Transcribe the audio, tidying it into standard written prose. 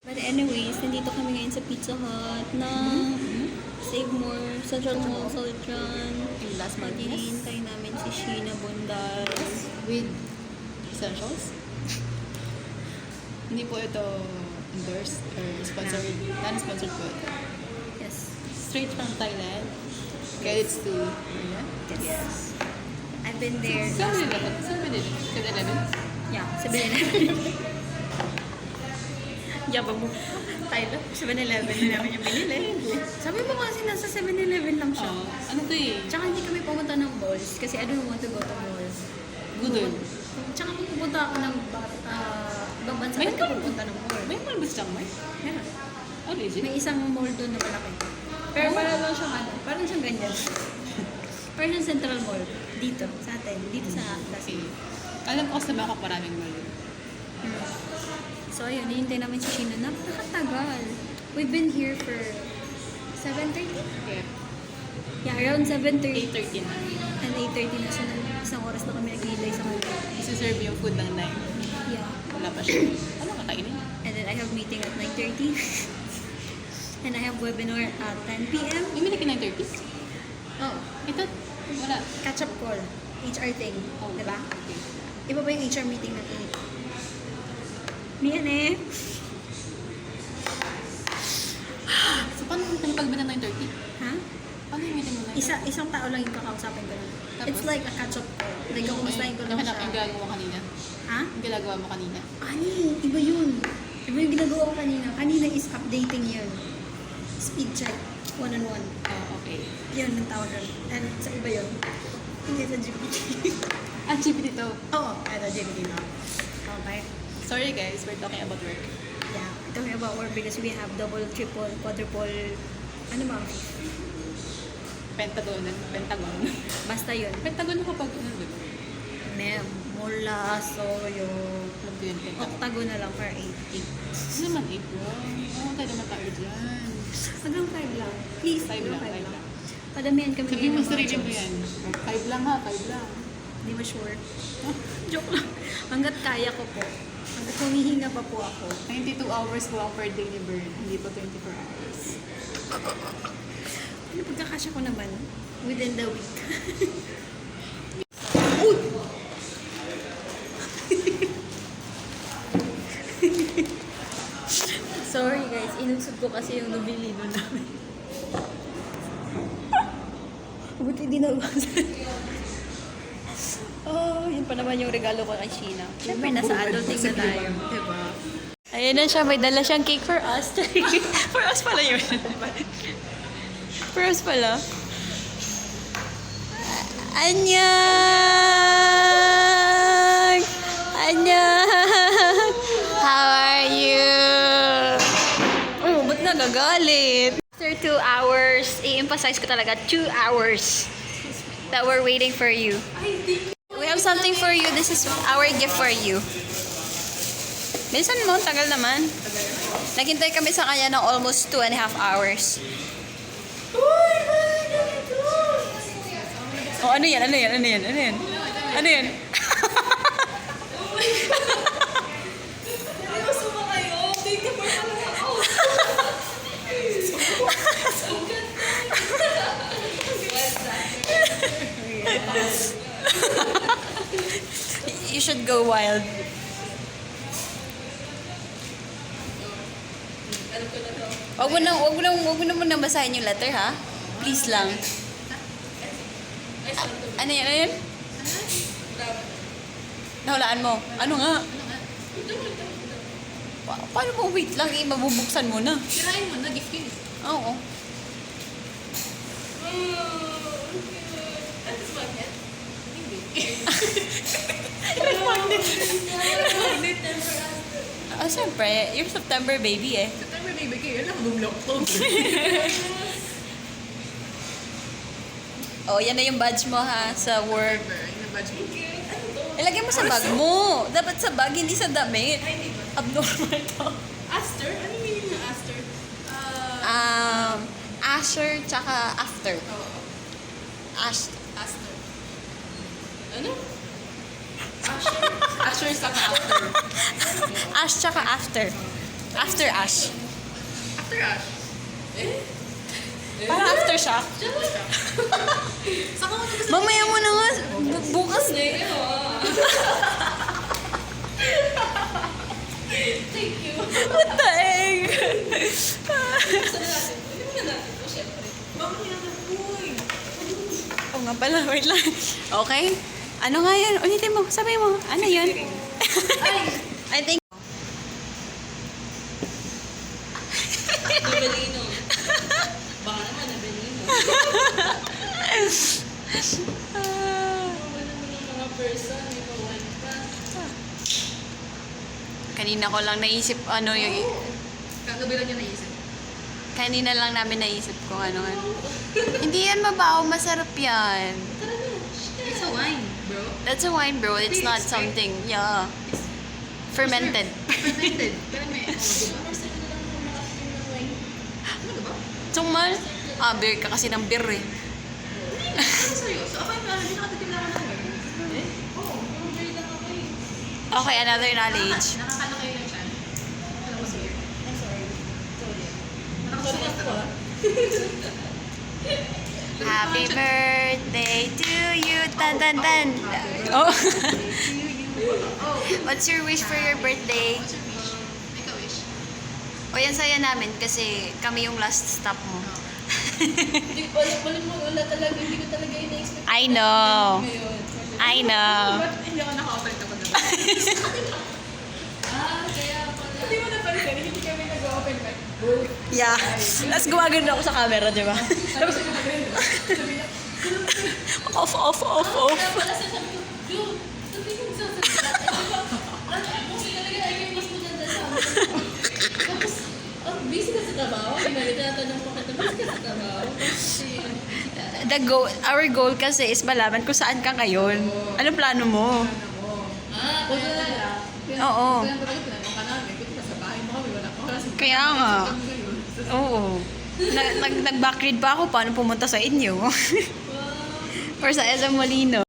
But anyways, nandito kami ngayon sa Pizza Hut na Save More, Central Mall, Solitran. Last month, yes. Hinihintay namin si Sheena Bondal. With essentials. Hindi po ito endorsed or sponsored. Non-sponsored po ito. Yes. Straight from Thailand. Credits to Maria. Yes. I've been there last 7-Eleven. 7-Eleven. Yeah, 7-Eleven. Yabang mo. Tyler, 7-Eleven na namin yung binili. Sabi mo kasi nasa 7-Eleven lang siya. Ano to eh? Tsaka hindi kami pumunta ng malls kasi I don't want to go to malls. Good. Tsaka kung pupunta ako ng ibang bansa, May ba't ka mall? pupunta ng mall? May mall ba siyang may? Meron. Oh, legit? May isang mall doon na malaki. Pero parang lang siyang parang siyang ganyan. Parang siyang Central Mall. Dito, sa atin. Dito sa Okay. Lasing. Alam ko sa Bangkok maraming mall. So ayun, hinihintay namin si Sheena. Napakatagal. We've been here for 7:30? Yeah. Yeah, around 7:30. 8:30 na. And 8:30 na siya. Isang oras na kami naghihintay sa kanila. Isi-serve yung food ng 9. Yeah. Wala pa siya. Ano kakainin? And then I have meeting at 9:30. And I have webinar at 10 p.m. Yung minute 9:30? Oh, Ito, wala. catch-up call. HR thing. Oh, Diba? Okay. Iba ba yung HR meeting natin? Miyan eh. So, paano kung pag ng 9:30? Ha? Paano yung meeting mo na? Isang tao lang yung kakausapin ko lang. Tapos? It's like a catch-up call. Like, kumustahin ko lang Yung siya. ginagawa mo kanina? Ha? Yung ginagawa mo kanina? Ani, iba yun. Iba yung ginagawa ko kanina. Kanina is updating yun. Speed check. One-on-one. Oh, okay. Yun ang tawag yun. And sa iba yun. Hindi sa GPT. Ah, GPT to. Oo, ito GPT na. Okay. Sorry guys, we're talking about work. Yeah, we're talking about work because we have double, triple, quadruple, ano ba? Pentagon. Basta yun. Pentagon ako pag ano ba? Mem, mula, soyo, Alam ko yun, pentagon. octagon na lang per 8. Ano naman 8 bro? Oo, tayo naman tayo dyan. Hanggang 5 lang. Please, 5 hanggang lang, 5 5 lang. lang. Padamihan kami Sabihin mo ng mga sarili mo jokes. yan. 5 lang ha, 5 lang. Hindi mo sure. Joke lang. Hanggat kaya ko po. Hanggat humihinga pa po ako. 92 hours lang per day ni Bird. Hindi pa 24 hours. Ano pagkakasya ko naman? Within the week. Sorry guys, inunsod ko kasi yung nabili doon namin. Buti di nabawasan. Oh, yun pa naman yung regalo ko kay Sheena. Siyempre, nasa adulting na tayo. Diba? Ayan na siya, may dala siyang cake for us. For us pala yun. For us pala. Annyeong! Annyeong! How are you? Oh, ba't nagagalit? After 2 hours, i-emphasize ko talaga, 2 hours that we're waiting for you. We have something for you. This is our gift for you. Minsan mo, tagal naman. Naghintay kami sa kanya ng almost 2.5 hours. Oh, ano yan? Ano yan? Ano yan? Ano yan? Ano yan? You should go wild. Wag mo na muna basahin yung letter, ha? Please lang. Ano yan? Ano yan? Nahulaan mo. Ano nga? Paano mo wait lang? Mabubuksan mo na. Sirain mo na, gift yun. Oo. Oh, siyempre. You're September baby eh. September baby kayo lang, bumlo October. Oh, yan na yung badge mo ha, sa work. Yung badge mo. Ilagay mo sa bag mo. Dapat sa bag, hindi sa damit. Abnormal to. Aster? Ano yung meaning ng Aster? Asher, tsaka after. Ash. Aster. Ano? Asher? Asher sa after. Ash, tsaka after. After Ash. After Ash. Parang after shock. Saka mo tapos Mamaya mo na nga. Bukas. thank you. What the egg? Oo nga pala, wait lang. Okay? Ano nga yan? Ulitin mo, sabi mo. Ano yun? I think... Nabelino. Baka naman nabelino. Wala mo ng mga person, may pawan pa. Kanina ko lang naisip, ano yung... Kagabi lang niya naisip. Kanina lang namin naisip kung ano. Hindi yan mabaho, masarap yan. It's a wine, bro. That's a wine, bro. It's not something, yeah. Fermented. Fermented. Pero may, oh, diba? First time ko lang ako nakatikim ng wine. Ano ba? Tungmal? Ah, beer ka kasi ng beer eh. Ano seryoso? Ako yung hindi nakatikim na ako ng wine. Oo, yung very lang ako eh. Okay, another knowledge. Nakakalaki lang siya. Alam mo, sir. I'm sorry. Sorry. Nakakasulat ako. Happy birthday to you, tan tan tan. Oh. What's your wish for your birthday? What's your wish? Make a wish. O yan saya namin kasi kami yung last stop mo. Hindi ko alam mo, wala talaga. Hindi ko talaga ina-expect. I know. Ngayon. I know. Ba't hindi ako naka-open ako na ba? Kaya pala. Hindi mo napansin, hindi kami nag-open mic. Yeah. Tapos gumagano ako sa camera, di ba? Tapos yung mga ganun, sabi niya, Off, off, off, off. kaya pala sa sabi ko, dude, sabi ko sa salita. Kung talaga ay yung mas maganda sa amin. Tapos, busy ka sa trabaho. Tinatanong ko kita, busy ka sa trabaho. Kasi, Our goal kasi is malaman kung saan ka ngayon. Anong plano mo? kaya talaga. Oo. Kaya talaga tinanong ka namin, kung sa bahay mo kami, wala ka. Kaya nga. Oo. Nag-backread pa ako paano pumunta sa inyo. Or sa SM Molino.